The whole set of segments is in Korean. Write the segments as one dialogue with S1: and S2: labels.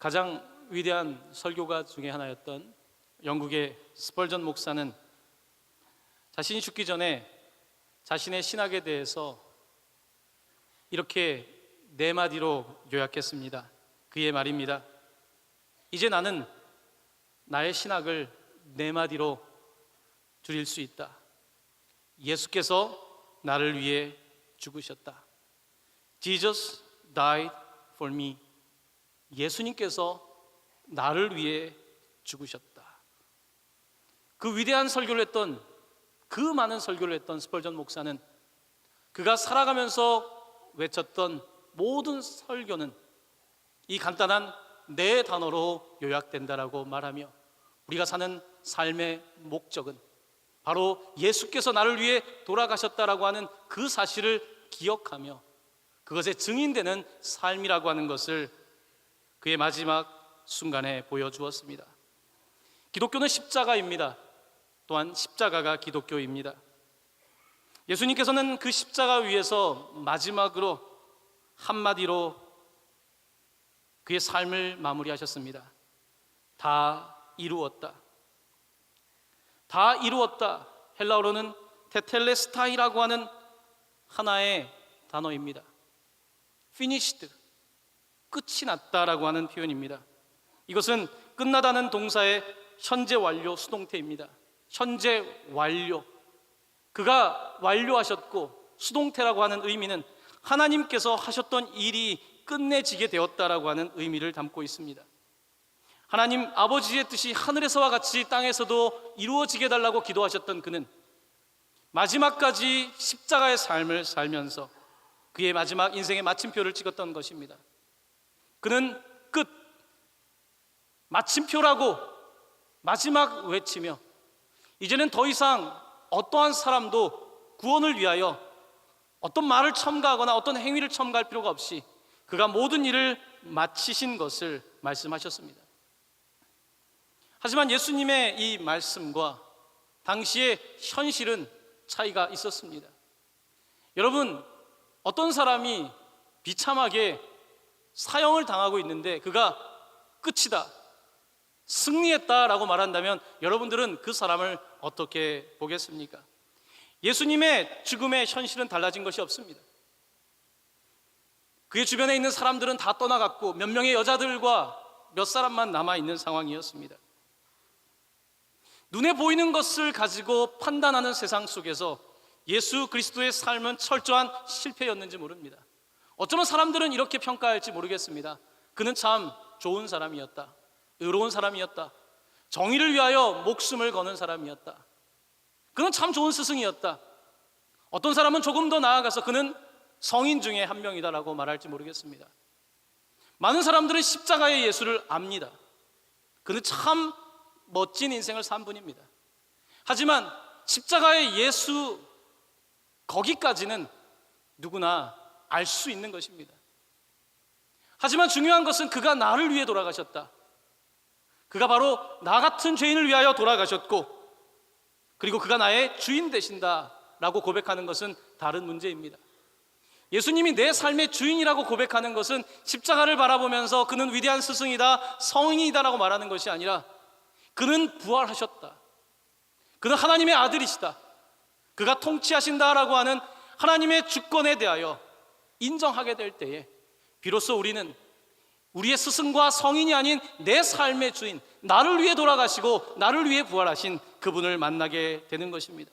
S1: 가장 위대한 설교가 중에 하나였던 영국의 스펄전 목사는 자신이 죽기 전에 자신의 신학에 대해서 이렇게 네 마디로 요약했습니다. 그의 말입니다. 이제 나는 나의 신학을 네 마디로 줄일 수 있다. 예수께서 나를 위해 죽으셨다. Jesus died for me. 예수님께서 나를 위해 죽으셨다. 그 위대한 설교를 했던, 그 많은 설교를 했던 스펄전 목사는 그가 살아가면서 외쳤던 모든 설교는 이 간단한 네 단어로 요약된다라고 말하며, 우리가 사는 삶의 목적은 바로 예수께서 나를 위해 돌아가셨다라고 하는 그 사실을 기억하며 그것에 증인되는 삶이라고 하는 것을 그의 마지막 순간에 보여주었습니다. 기독교는 십자가입니다. 또한 십자가가 기독교입니다. 예수님께서는 그 십자가 위에서 마지막으로 한마디로 그의 삶을 마무리하셨습니다. 다 이루었다. 다 이루었다. 헬라어로는 테텔레스타이라고 하는 하나의 단어입니다. finished, 끝이 났다라고 하는 표현입니다. 이것은 끝나다는 동사의 현재 완료 수동태입니다. 현재 완료. 그가 완료하셨고, 수동태라고 하는 의미는 하나님께서 하셨던 일이 끝내지게 되었다라고 하는 의미를 담고 있습니다. 하나님 아버지의 뜻이 하늘에서와 같이 땅에서도 이루어지게 해달라고 기도하셨던 그는 마지막까지 십자가의 삶을 살면서 그의 마지막 인생의 마침표를 찍었던 것입니다. 그는 끝, 마침표라고 마지막 외치며 이제는 더 이상 어떠한 사람도 구원을 위하여 어떤 말을 첨가하거나 어떤 행위를 첨가할 필요가 없이 그가 모든 일을 마치신 것을 말씀하셨습니다. 하지만 예수님의 이 말씀과 당시의 현실은 차이가 있었습니다. 여러분, 어떤 사람이 비참하게 사형을 당하고 있는데 그가 끝이다, 승리했다라고 말한다면 여러분들은 그 사람을 어떻게 보겠습니까? 예수님의 죽음의 현실은 달라진 것이 없습니다. 그의 주변에 있는 사람들은 다 떠나갔고 몇 명의 여자들과 몇 사람만 남아있는 상황이었습니다. 눈에 보이는 것을 가지고 판단하는 세상 속에서 예수 그리스도의 삶은 철저한 실패였는지 모릅니다. 어쩌면 사람들은 이렇게 평가할지 모르겠습니다. 그는 참 좋은 사람이었다, 의로운 사람이었다, 정의를 위하여 목숨을 거는 사람이었다, 그는 참 좋은 스승이었다. 어떤 사람은 조금 더 나아가서 그는 성인 중에 한 명이다라고 말할지 모르겠습니다. 많은 사람들은 십자가의 예수를 압니다. 그는 참 멋진 인생을 산 분입니다. 하지만 십자가의 예수, 거기까지는 누구나 알 수 있는 것입니다. 하지만 중요한 것은 그가 나를 위해 돌아가셨다, 그가 바로 나 같은 죄인을 위하여 돌아가셨고 그리고 그가 나의 주인 되신다라고 고백하는 것은 다른 문제입니다. 예수님이 내 삶의 주인이라고 고백하는 것은 십자가를 바라보면서 그는 위대한 스승이다, 성인이다라고 말하는 것이 아니라 그는 부활하셨다, 그는 하나님의 아들이시다, 그가 통치하신다라고 하는 하나님의 주권에 대하여 인정하게 될 때에 비로소 우리는 우리의 스승과 성인이 아닌 내 삶의 주인, 나를 위해 돌아가시고 나를 위해 부활하신 그분을 만나게 되는 것입니다.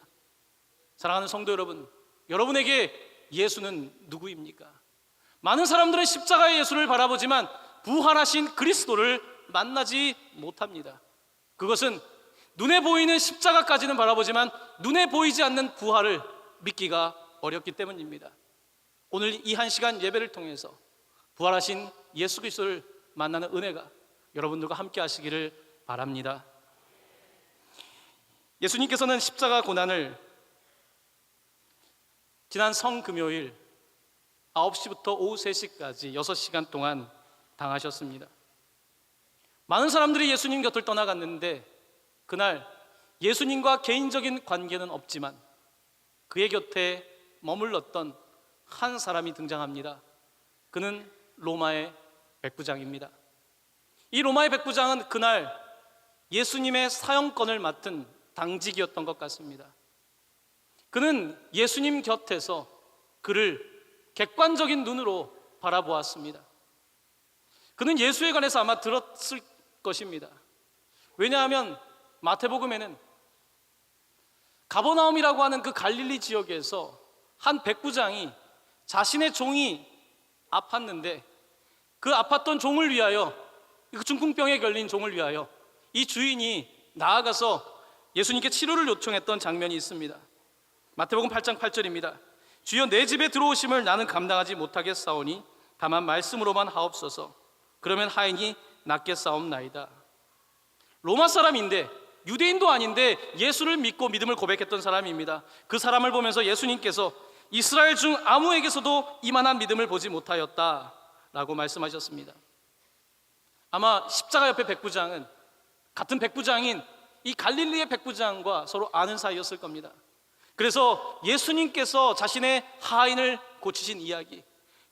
S1: 사랑하는 성도 여러분, 여러분에게 예수는 누구입니까? 많은 사람들은 십자가의 예수를 바라보지만 부활하신 그리스도를 만나지 못합니다. 그것은 눈에 보이는 십자가까지는 바라보지만 눈에 보이지 않는 부활을 믿기가 어렵기 때문입니다. 오늘 이 한 시간 예배를 통해서 부활하신 예수 그리스도를 만나는 은혜가 여러분들과 함께 하시기를 바랍니다. 예수님께서는 십자가 고난을 지난 성금요일 9시부터 오후 3시까지 6시간 동안 당하셨습니다. 많은 사람들이 예수님 곁을 떠나갔는데 그날 예수님과 개인적인 관계는 없지만 그의 곁에 머물렀던 한 사람이 등장합니다. 그는 로마의 백부장입니다. 이 로마의 백부장은 그날 예수님의 사형권을 맡은 당직이었던 것 같습니다. 그는 예수님 곁에서 그를 객관적인 눈으로 바라보았습니다. 그는 예수에 관해서 아마 들었을 것입니다. 왜냐하면 마태복음에는 가버나움이라고 하는 그 갈릴리 지역에서 한 백부장이 자신의 종이 아팠는데 그 아팠던 종을 위하여, 그 중풍병에 걸린 종을 위하여 이 주인이 나아가서 예수님께 치료를 요청했던 장면이 있습니다. 마태복음 8장 8절입니다. 주여 내 집에 들어오심을 나는 감당하지 못하겠사오니 다만 말씀으로만 하옵소서. 그러면 하인이 낫겠사옵나이다. 로마 사람인데, 유대인도 아닌데 예수를 믿고 믿음을 고백했던 사람입니다. 그 사람을 보면서 예수님께서 이스라엘 중 아무에게서도 이만한 믿음을 보지 못하였다라고 말씀하셨습니다. 아마 십자가 옆에 백부장은 같은 백부장인 이 갈릴리의 백부장과 서로 아는 사이였을 겁니다. 그래서 예수님께서 자신의 하인을 고치신 이야기,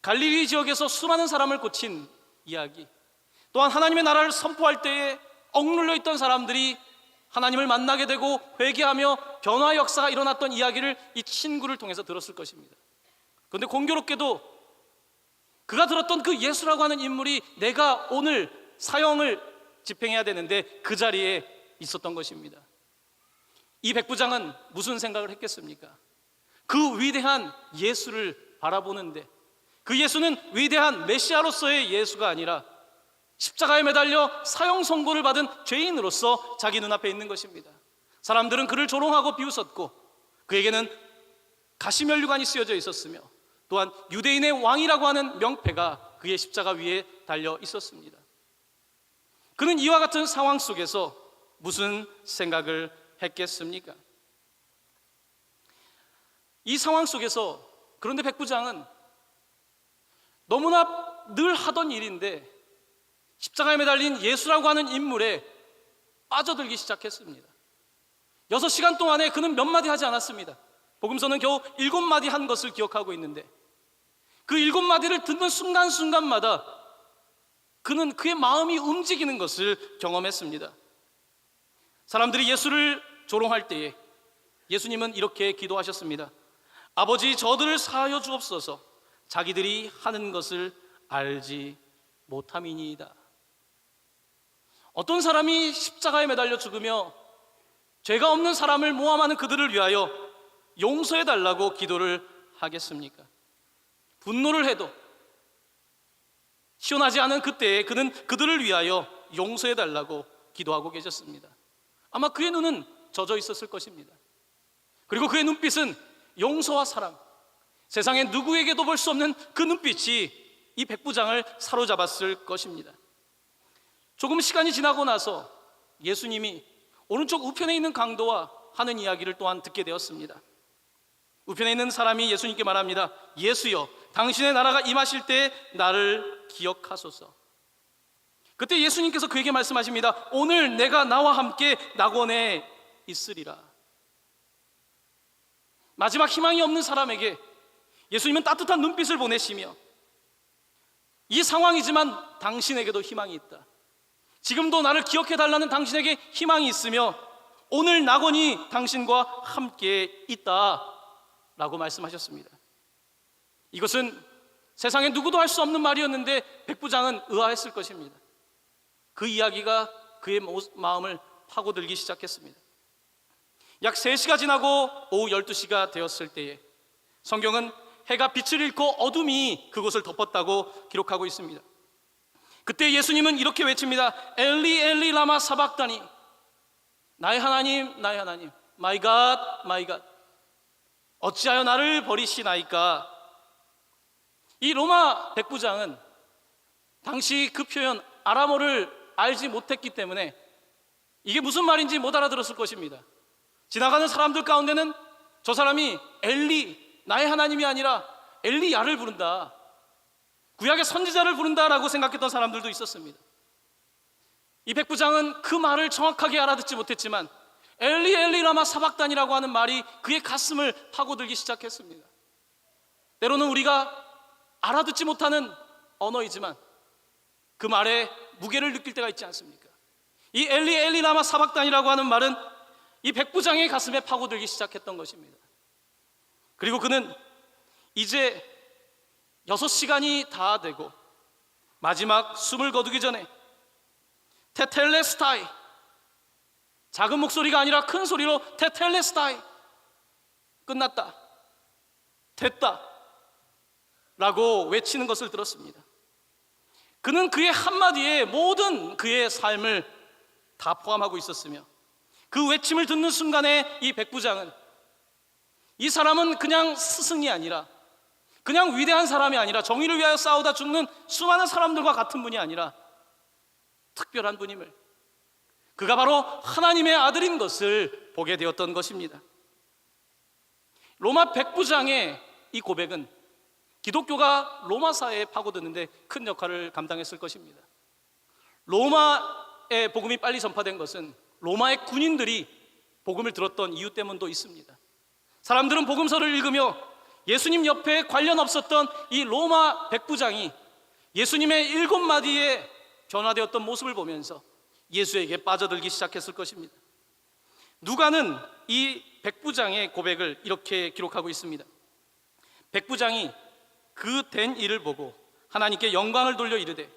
S1: 갈릴리 지역에서 수많은 사람을 고친 이야기, 또한 하나님의 나라를 선포할 때에 억눌려 있던 사람들이 하나님을 만나게 되고 회개하며 변화의 역사가 일어났던 이야기를 이 친구를 통해서 들었을 것입니다. 그런데 공교롭게도 그가 들었던 그 예수라고 하는 인물이 내가 오늘 사형을 집행해야 되는데 그 자리에 있었던 것입니다. 이 백부장은 무슨 생각을 했겠습니까? 그 위대한 예수를 바라보는데 그 예수는 위대한 메시아로서의 예수가 아니라 십자가에 매달려 사형 선고를 받은 죄인으로서 자기 눈앞에 있는 것입니다. 사람들은 그를 조롱하고 비웃었고 그에게는 가시면류관이 쓰여져 있었으며 또한 유대인의 왕이라고 하는 명패가 그의 십자가 위에 달려 있었습니다. 그는 이와 같은 상황 속에서 무슨 생각을 했겠습니까? 이 상황 속에서 그런데 백부장은 너무나 늘 하던 일인데 십자가에 매달린 예수라고 하는 인물에 빠져들기 시작했습니다. 6시간 동안에 그는 몇 마디 하지 않았습니다. 복음서는 겨우 7마디 한 것을 기억하고 있는데 그 7마디를 듣는 순간순간마다 그는 그의 마음이 움직이는 것을 경험했습니다. 사람들이 예수를 조롱할 때에 예수님은 이렇게 기도하셨습니다. 아버지, 저들을 사하여 주옵소서. 자기들이 하는 것을 알지 못함이니이다. 어떤 사람이 십자가에 매달려 죽으며 죄가 없는 사람을 모함하는 그들을 위하여 용서해달라고 기도를 하겠습니까? 분노를 해도 시원하지 않은 그때에 그는 그들을 위하여 용서해달라고 기도하고 계셨습니다. 아마 그의 눈은 젖어 있었을 것입니다. 그리고 그의 눈빛은 용서와 사랑, 세상에 누구에게도 볼 수 없는 그 눈빛이 이 백부장을 사로잡았을 것입니다. 조금 시간이 지나고 나서 예수님이 오른쪽 우편에 있는 강도와 하는 이야기를 또한 듣게 되었습니다. 우편에 있는 사람이 예수님께 말합니다. 예수여, 당신의 나라가 임하실 때 나를 기억하소서. 그때 예수님께서 그에게 말씀하십니다. 오늘 내가 나와 함께 낙원에 있으리라. 마지막 희망이 없는 사람에게 예수님은 따뜻한 눈빛을 보내시며 이 상황이지만 당신에게도 희망이 있다. 지금도 나를 기억해달라는 당신에게 희망이 있으며 오늘 낙원이 당신과 함께 있다 라고 말씀하셨습니다. 이것은 세상에 누구도 할 수 없는 말이었는데 백부장은 의아했을 것입니다. 그 이야기가 그의 마음을 파고들기 시작했습니다. 약 3시가 지나고 오후 12시가 되었을 때에 성경은 해가 빛을 잃고 어둠이 그곳을 덮었다고 기록하고 있습니다. 그때 예수님은 이렇게 외칩니다. 엘리 엘리 라마 사박다니, 나의 하나님 나의 하나님, 마이 갓 마이 갓, 어찌하여 나를 버리시나이까. 이 로마 백부장은 당시 그 표현 아람어를 알지 못했기 때문에 이게 무슨 말인지 못 알아들었을 것입니다. 지나가는 사람들 가운데는 저 사람이 엘리, 나의 하나님이 아니라 엘리야를 부른다, 구약의 선지자를 부른다라고 생각했던 사람들도 있었습니다. 이 백부장은 그 말을 정확하게 알아듣지 못했지만 엘리 엘리 라마 사박단이라고 하는 말이 그의 가슴을 파고들기 시작했습니다. 때로는 우리가 알아듣지 못하는 언어이지만 그 말에 무게를 느낄 때가 있지 않습니까? 이 엘리 엘리 라마 사박단이라고 하는 말은 이 백부장의 가슴에 파고들기 시작했던 것입니다. 그리고 그는 이제 6시간이 다 되고 마지막 숨을 거두기 전에 테텔레스타이, 작은 목소리가 아니라 큰 소리로 테텔레스타이, 끝났다, 됐다 라고 외치는 것을 들었습니다. 그는 그의 한마디에 모든 그의 삶을 다 포함하고 있었으며, 그 외침을 듣는 순간에 이 백부장은, 이 사람은 그냥 스승이 아니라, 그냥 위대한 사람이 아니라, 정의를 위하여 싸우다 죽는 수많은 사람들과 같은 분이 아니라 특별한 분임을, 그가 바로 하나님의 아들인 것을 보게 되었던 것입니다. 로마 백부장의 이 고백은 기독교가 로마 사회에 파고드는데 큰 역할을 감당했을 것입니다. 로마의 복음이 빨리 전파된 것은 로마의 군인들이 복음을 들었던 이유 때문도 있습니다. 사람들은 복음서를 읽으며 예수님 옆에 관련 없었던 이 로마 백부장이 예수님의 7마디에 변화되었던 모습을 보면서 예수에게 빠져들기 시작했을 것입니다. 누가는 이 백부장의 고백을 이렇게 기록하고 있습니다. 백부장이 그 된 일을 보고 하나님께 영광을 돌려 이르되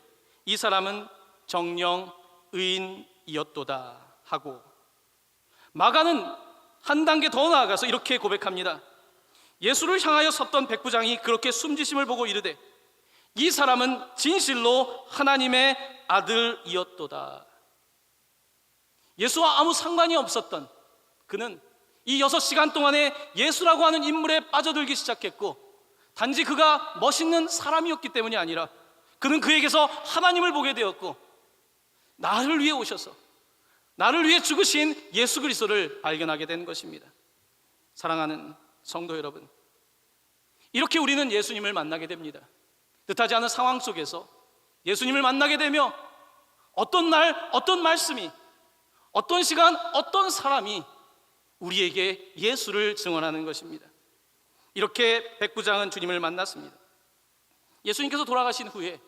S1: 이 사람은 정령 의인이었도다 하고, 마가는 한 단계 더 나아가서 이렇게 고백합니다. 예수를 향하여 섰던 백부장이 그렇게 숨지심을 보고 이르되 이 사람은 진실로 하나님의 아들이었도다. 예수와 아무 상관이 없었던 그는 이 6시간 동안에 예수라고 하는 인물에 빠져들기 시작했고, 단지 그가 멋있는 사람이었기 때문이 아니라 그는 그에게서 하나님을 보게 되었고, 나를 위해 오셔서 나를 위해 죽으신 예수 그리스도를 발견하게 된 것입니다. 사랑하는 성도 여러분, 이렇게 우리는 예수님을 만나게 됩니다. 뜻하지 않은 상황 속에서 예수님을 만나게 되며 어떤 날, 어떤 말씀이, 어떤 시간, 어떤 사람이 우리에게 예수를 증언하는 것입니다. 이렇게 백부장은 주님을 만났습니다. 예수님께서 돌아가신 후에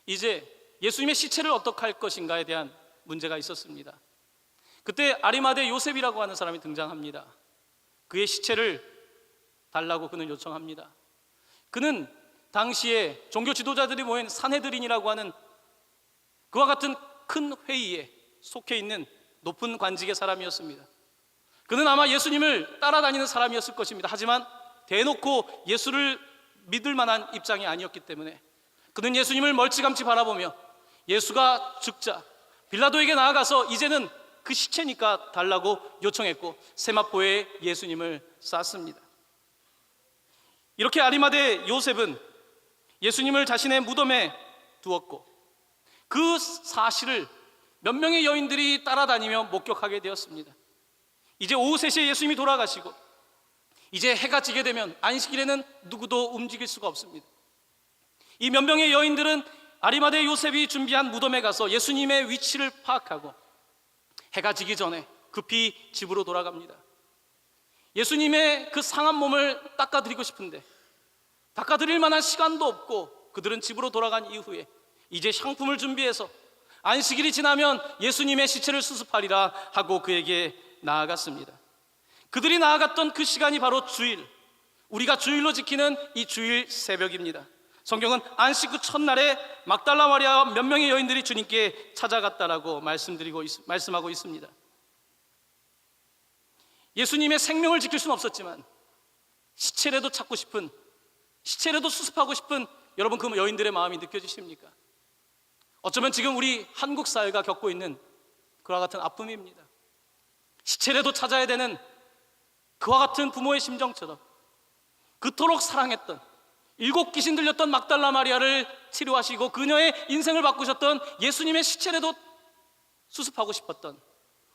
S1: 이제 예수님의 시체를 어떻게 할 것인가에 대한 문제가 있었습니다. 그때 아리마대 요셉이라고 하는 사람이 등장합니다. 그의 시체를 달라고 그는 요청합니다. 그는 당시에 종교 지도자들이 모인 산헤드린이라고 하는 그와 같은 큰 회의에 속해 있는 높은 관직의 사람이었습니다. 그는 아마 예수님을 따라다니는 사람이었을 것입니다. 하지만 대놓고 예수를 믿을 만한 입장이 아니었기 때문에 그는 예수님을 멀찌감치 바라보며 예수가 죽자 빌라도에게 나아가서 이제는 그 시체니까 달라고 요청했고 세마포에 예수님을 쌌습니다. 이렇게 아리마대 요셉은 예수님을 자신의 무덤에 두었고, 그 사실을 몇 명의 여인들이 따라다니며 목격하게 되었습니다. 이제 오후 3시에 예수님이 돌아가시고 이제 해가 지게 되면 안식일에는 누구도 움직일 수가 없습니다. 이 몇 명의 여인들은 아리마대 요셉이 준비한 무덤에 가서 예수님의 위치를 파악하고 해가 지기 전에 급히 집으로 돌아갑니다. 예수님의 그 상한 몸을 닦아드리고 싶은데 닦아드릴 만한 시간도 없고 그들은 집으로 돌아간 이후에 이제 향품을 준비해서 안식일이 지나면 예수님의 시체를 수습하리라 하고 그에게 나아갔습니다. 그들이 나아갔던 그 시간이 바로 주일, 우리가 주일로 지키는 이 주일 새벽입니다. 성경은 안식 후 첫날에 막달라 마리아와 몇 명의 여인들이 주님께 찾아갔다라고 말씀하고 있습니다. 예수님의 생명을 지킬 수는 없었지만 시체라도 찾고 싶은, 시체라도 수습하고 싶은 여러분 그 여인들의 마음이 느껴지십니까? 어쩌면 지금 우리 한국 사회가 겪고 있는 그와 같은 아픔입니다. 시체라도 찾아야 되는 그와 같은 부모의 심정처럼 그토록 사랑했던, 7 귀신 들렸던 막달라 마리아를 치료하시고 그녀의 인생을 바꾸셨던 예수님의 시체라도 수습하고 싶었던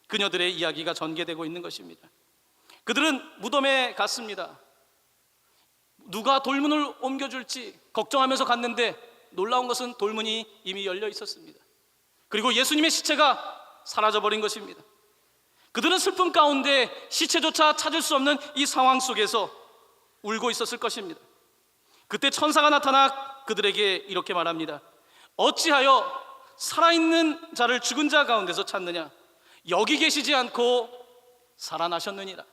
S1: 그녀들의 이야기가 전개되고 있는 것입니다. 그들은 무덤에 갔습니다. 누가 돌문을 옮겨줄지 걱정하면서 갔는데 놀라운 것은 돌문이 이미 열려 있었습니다. 그리고 예수님의 시체가 사라져버린 것입니다. 그들은 슬픔 가운데 시체조차 찾을 수 없는 이 상황 속에서 울고 있었을 것입니다. 그때 천사가 나타나 그들에게 이렇게 말합니다. 어찌하여 살아있는 자를 죽은 자 가운데서 찾느냐? 여기 계시지 않고 살아나셨느니라.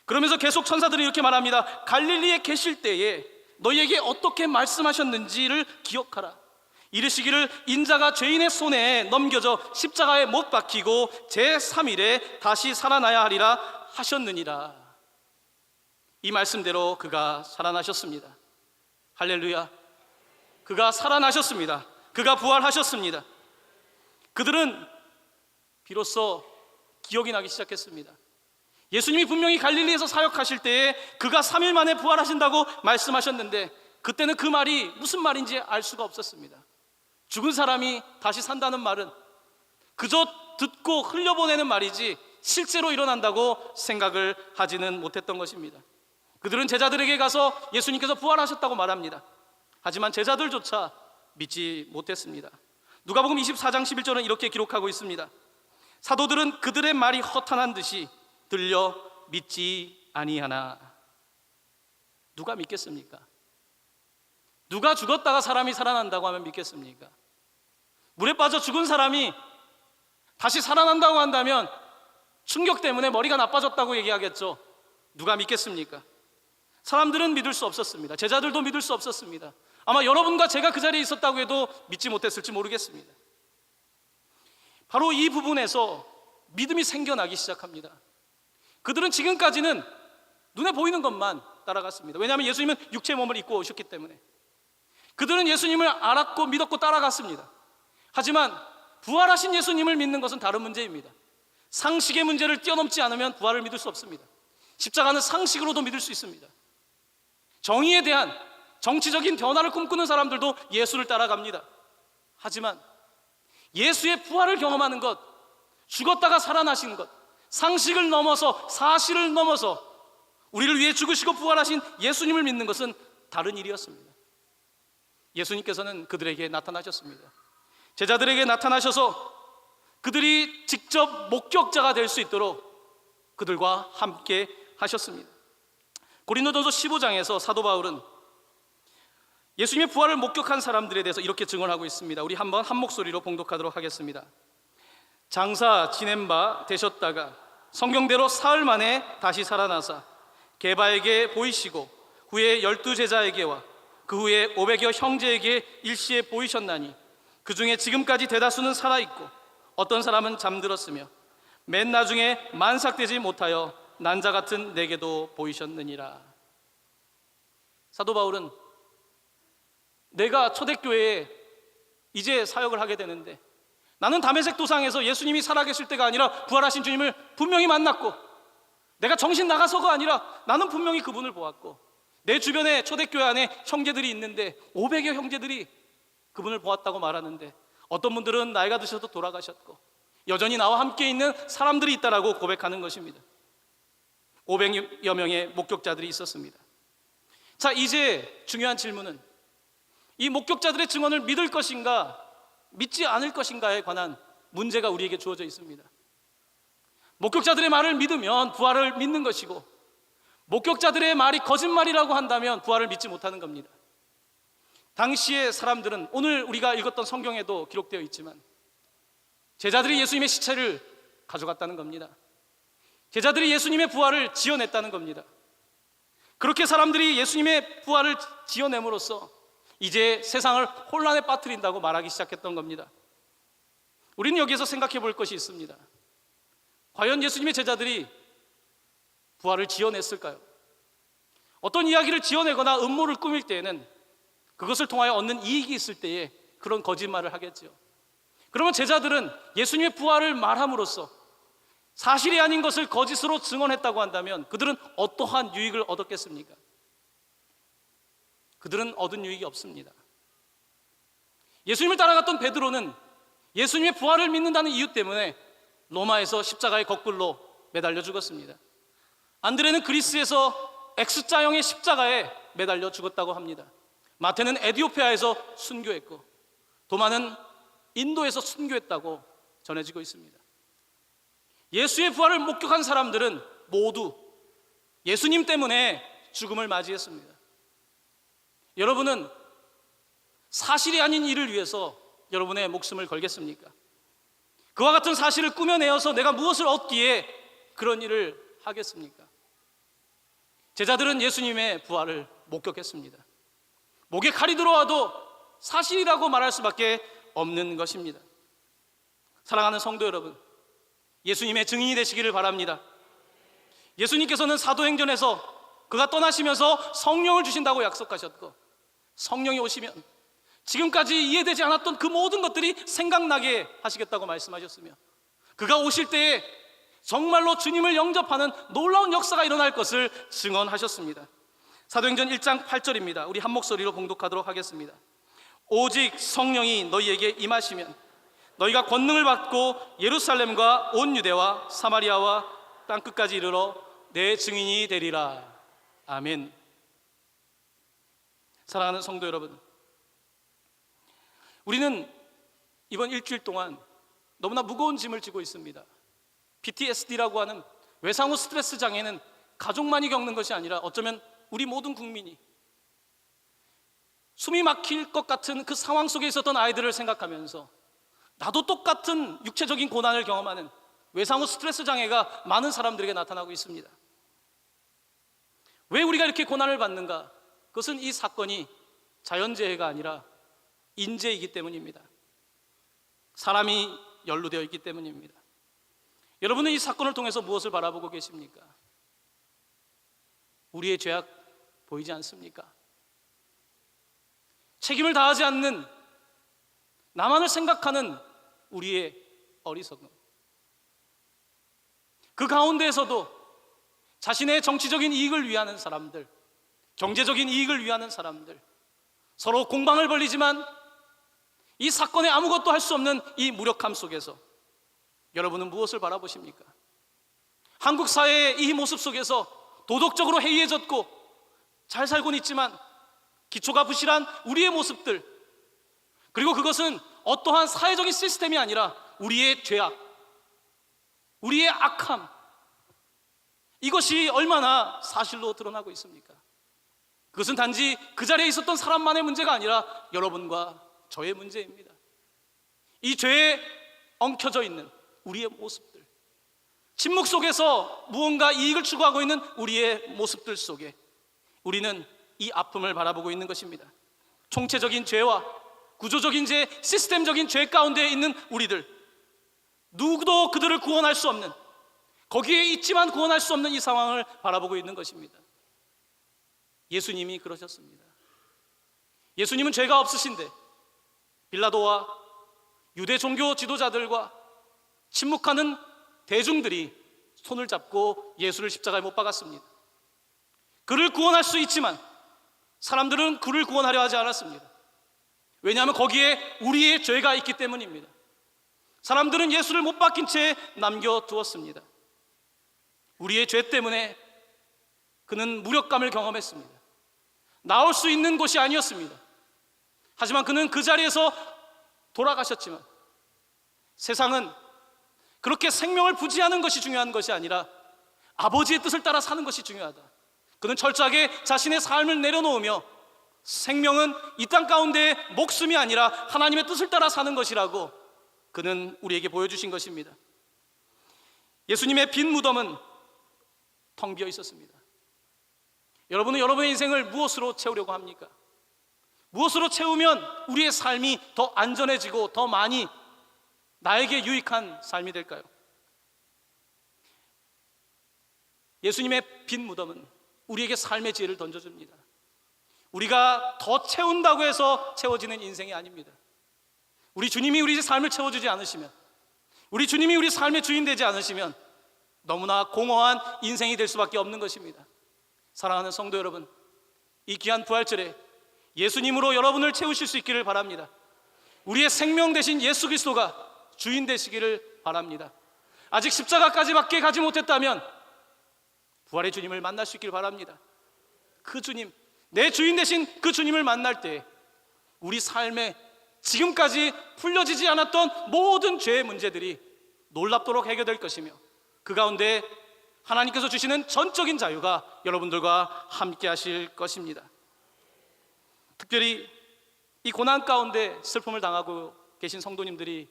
S1: 그러면서 계속 천사들이 이렇게 말합니다. 갈릴리에 계실 때에 너희에게 어떻게 말씀하셨는지를 기억하라. 이르시기를 인자가 죄인의 손에 넘겨져 십자가에 못 박히고 제3일에 다시 살아나야 하리라 하셨느니라. 이 말씀대로 그가 살아나셨습니다. 할렐루야. 그가 살아나셨습니다. 그가 부활하셨습니다. 그들은 비로소 기억이 나기 시작했습니다. 예수님이 분명히 갈릴리에서 사역하실 때에 그가 3일 만에 부활하신다고 말씀하셨는데, 그때는 그 말이 무슨 말인지 알 수가 없었습니다. 죽은 사람이 다시 산다는 말은 그저 듣고 흘려보내는 말이지 실제로 일어난다고 생각을 하지는 못했던 것입니다. 그들은 제자들에게 가서 예수님께서 부활하셨다고 말합니다. 하지만 제자들조차 믿지 못했습니다. 누가복음 24장 11절은 이렇게 기록하고 있습니다. 사도들은 그들의 말이 허탄한 듯이 들려 믿지 아니하나. 누가 믿겠습니까? 누가 죽었다가 사람이 살아난다고 하면 믿겠습니까? 물에 빠져 죽은 사람이 다시 살아난다고 한다면 충격 때문에 머리가 나빠졌다고 얘기하겠죠. 누가 믿겠습니까? 사람들은 믿을 수 없었습니다. 제자들도 믿을 수 없었습니다. 아마 여러분과 제가 그 자리에 있었다고 해도 믿지 못했을지 모르겠습니다. 바로 이 부분에서 믿음이 생겨나기 시작합니다. 그들은 지금까지는 눈에 보이는 것만 따라갔습니다. 왜냐하면 예수님은 육체의 몸을 입고 오셨기 때문에. 그들은 예수님을 알았고 믿었고 따라갔습니다. 하지만 부활하신 예수님을 믿는 것은 다른 문제입니다. 상식의 문제를 뛰어넘지 않으면 부활을 믿을 수 없습니다. 십자가는 상식으로도 믿을 수 있습니다. 정의에 대한 정치적인 변화를 꿈꾸는 사람들도 예수를 따라갑니다. 하지만 예수의 부활을 경험하는 것, 죽었다가 살아나신 것, 상식을 넘어서 사실을 넘어서 우리를 위해 죽으시고 부활하신 예수님을 믿는 것은 다른 일이었습니다. 예수님께서는 그들에게 나타나셨습니다. 제자들에게 나타나셔서 그들이 직접 목격자가 될 수 있도록 그들과 함께 하셨습니다. 고린도전서 15장에서 사도 바울은 예수님의 부활을 목격한 사람들에 대해서 이렇게 증언하고 있습니다. 우리 한번 한 목소리로 봉독하도록 하겠습니다. 장사 지낸 바 되셨다가 성경대로 사흘 만에 다시 살아나사 게바에게 보이시고 후에 12제자에게와 그 후에 500여 형제에게 일시에 보이셨나니 그 중에 지금까지 대다수는 살아있고 어떤 사람은 잠들었으며 맨 나중에 만삭되지 못하여 난자 같은 내게도 보이셨느니라. 사도 바울은 내가 초대교회에 이제 사역을 하게 되는데 나는 다메섹 도상에서 예수님이 살아계실 때가 아니라 부활하신 주님을 분명히 만났고, 내가 정신 나가서가 아니라 나는 분명히 그분을 보았고, 내 주변에 초대교회 안에 형제들이 있는데 500여 형제들이 그분을 보았다고 말하는데 어떤 분들은 나이가 드셔도 돌아가셨고 여전히 나와 함께 있는 사람들이 있다라고 고백하는 것입니다. 500여 명의 목격자들이 있었습니다. 자, 이제 중요한 질문은 이 목격자들의 증언을 믿을 것인가 믿지 않을 것인가에 관한 문제가 우리에게 주어져 있습니다. 목격자들의 말을 믿으면 부활을 믿는 것이고, 목격자들의 말이 거짓말이라고 한다면 부활을 믿지 못하는 겁니다. 당시의 사람들은 오늘 우리가 읽었던 성경에도 기록되어 있지만 제자들이 예수님의 시체를 가져갔다는 겁니다. 제자들이 예수님의 부활을 지어냈다는 겁니다. 그렇게 사람들이 예수님의 부활을 지어냄으로써 이제 세상을 혼란에 빠뜨린다고 말하기 시작했던 겁니다. 우리는 여기에서 생각해 볼 것이 있습니다. 과연 예수님의 제자들이 부활을 지어냈을까요? 어떤 이야기를 지어내거나 음모를 꾸밀 때에는 그것을 통하여 얻는 이익이 있을 때에 그런 거짓말을 하겠죠. 그러면 제자들은 예수님의 부활을 말함으로써 사실이 아닌 것을 거짓으로 증언했다고 한다면 그들은 어떠한 유익을 얻었겠습니까? 그들은 얻은 유익이 없습니다. 예수님을 따라갔던 베드로는 예수님의 부활을 믿는다는 이유 때문에 로마에서 십자가의 거꾸로 매달려 죽었습니다. 안드레는 그리스에서 X자형의 십자가에 매달려 죽었다고 합니다. 마태는 에디오피아에서 순교했고 도마는 인도에서 순교했다고 전해지고 있습니다. 예수의 부활을 목격한 사람들은 모두 예수님 때문에 죽음을 맞이했습니다. 여러분은 사실이 아닌 일을 위해서 여러분의 목숨을 걸겠습니까? 그와 같은 사실을 꾸며내어서 내가 무엇을 얻기에 그런 일을 하겠습니까? 제자들은 예수님의 부활을 목격했습니다. 목에 칼이 들어와도 사실이라고 말할 수밖에 없는 것입니다. 사랑하는 성도 여러분, 예수님의 증인이 되시기를 바랍니다. 예수님께서는 사도행전에서 그가 떠나시면서 성령을 주신다고 약속하셨고, 성령이 오시면 지금까지 이해되지 않았던 그 모든 것들이 생각나게 하시겠다고 말씀하셨으며, 그가 오실 때에 정말로 주님을 영접하는 놀라운 역사가 일어날 것을 증언하셨습니다. 사도행전 1장 8절입니다. 우리 한 목소리로 봉독하도록 하겠습니다. 오직 성령이 너희에게 임하시면 너희가 권능을 받고 예루살렘과 온 유대와 사마리아와 땅끝까지 이르러 내 증인이 되리라. 아멘. 사랑하는 성도 여러분, 우리는 이번 일주일 동안 너무나 무거운 짐을 지고 있습니다. PTSD라고 하는 외상후 스트레스 장애는 가족만이 겪는 것이 아니라 어쩌면 우리 모든 국민이, 숨이 막힐 것 같은 그 상황 속에 있었던 아이들을 생각하면서 나도 똑같은 육체적인 고난을 경험하는 외상후 스트레스 장애가 많은 사람들에게 나타나고 있습니다. 왜 우리가 이렇게 고난을 받는가? 그것은 이 사건이 자연재해가 아니라 인재이기 때문입니다. 사람이 연루되어 있기 때문입니다. 여러분은 이 사건을 통해서 무엇을 바라보고 계십니까? 우리의 죄악 보이지 않습니까? 책임을 다하지 않는, 나만을 생각하는 우리의 어리석음. 그 가운데에서도 자신의 정치적인 이익을 위하는 사람들, 경제적인 이익을 위하는 사람들, 서로 공방을 벌이지만 이 사건에 아무것도 할 수 없는 이 무력함 속에서 여러분은 무엇을 바라보십니까? 한국 사회의 이 모습 속에서 도덕적으로 해이해졌고 잘 살고는 있지만 기초가 부실한 우리의 모습들, 그리고 그것은 어떠한 사회적인 시스템이 아니라 우리의 죄악, 우리의 악함, 이것이 얼마나 사실로 드러나고 있습니까? 그것은 단지 그 자리에 있었던 사람만의 문제가 아니라 여러분과 저의 문제입니다. 이 죄에 엉켜져 있는 우리의 모습들, 침묵 속에서 무언가 이익을 추구하고 있는 우리의 모습들 속에 우리는 이 아픔을 바라보고 있는 것입니다. 총체적인 죄와 구조적인 죄, 시스템적인 죄 가운데 있는 우리들, 누구도 그들을 구원할 수 없는, 거기에 있지만 구원할 수 없는 이 상황을 바라보고 있는 것입니다. 예수님이 그러셨습니다. 예수님은 죄가 없으신데 빌라도와 유대 종교 지도자들과 침묵하는 대중들이 손을 잡고 예수를 십자가에 못 박았습니다. 그를 구원할 수 있지만 사람들은 그를 구원하려 하지 않았습니다. 왜냐하면 거기에 우리의 죄가 있기 때문입니다. 사람들은 예수를 못 박힌 채 남겨두었습니다. 우리의 죄 때문에 그는 무력감을 경험했습니다. 나올 수 있는 곳이 아니었습니다. 하지만 그는 그 자리에서 돌아가셨지만 세상은 그렇게 생명을 부지하는 것이 중요한 것이 아니라 아버지의 뜻을 따라 사는 것이 중요하다. 그는 철저하게 자신의 삶을 내려놓으며 생명은 이 땅 가운데 목숨이 아니라 하나님의 뜻을 따라 사는 것이라고 그는 우리에게 보여주신 것입니다. 예수님의 빈 무덤은 텅 비어 있었습니다. 여러분은 여러분의 인생을 무엇으로 채우려고 합니까? 무엇으로 채우면 우리의 삶이 더 안전해지고 더 많이 나에게 유익한 삶이 될까요? 예수님의 빈 무덤은 우리에게 삶의 지혜를 던져줍니다. 우리가 더 채운다고 해서 채워지는 인생이 아닙니다. 우리 주님이 우리 삶을 채워주지 않으시면, 우리 주님이 우리 삶의 주인 되지 않으시면 너무나 공허한 인생이 될 수밖에 없는 것입니다. 사랑하는 성도 여러분, 이 귀한 부활절에 예수님으로 여러분을 채우실 수 있기를 바랍니다. 우리의 생명 되신 예수 그리스도가 주인 되시기를 바랍니다. 아직 십자가까지밖에 가지 못했다면 부활의 주님을 만날 수 있기를 바랍니다. 그 주님, 내 주인 되신 그 주님을 만날 때 우리 삶에 지금까지 풀려지지 않았던 모든 죄의 문제들이 놀랍도록 해결될 것이며 그 가운데 하나님께서 주시는 전적인 자유가 여러분들과 함께 하실 것입니다. 특별히 이 고난 가운데 슬픔을 당하고 계신 성도님들이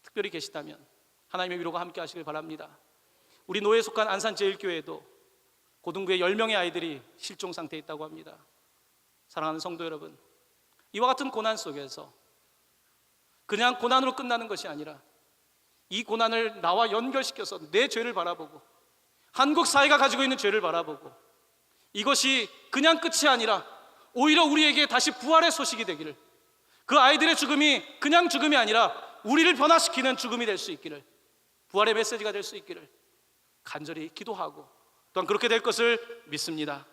S1: 특별히 계시다면 하나님의 위로가 함께 하시길 바랍니다. 우리 노예에 속한 안산제일교회에도 고등부에 10명의 아이들이 실종 상태에 있다고 합니다. 사랑하는 성도 여러분, 이와 같은 고난 속에서 그냥 고난으로 끝나는 것이 아니라 이 고난을 나와 연결시켜서 내 죄를 바라보고 한국 사회가 가지고 있는 죄를 바라보고 이것이 그냥 끝이 아니라 오히려 우리에게 다시 부활의 소식이 되기를, 그 아이들의 죽음이 그냥 죽음이 아니라 우리를 변화시키는 죽음이 될 수 있기를, 부활의 메시지가 될 수 있기를 간절히 기도하고 또한 그렇게 될 것을 믿습니다.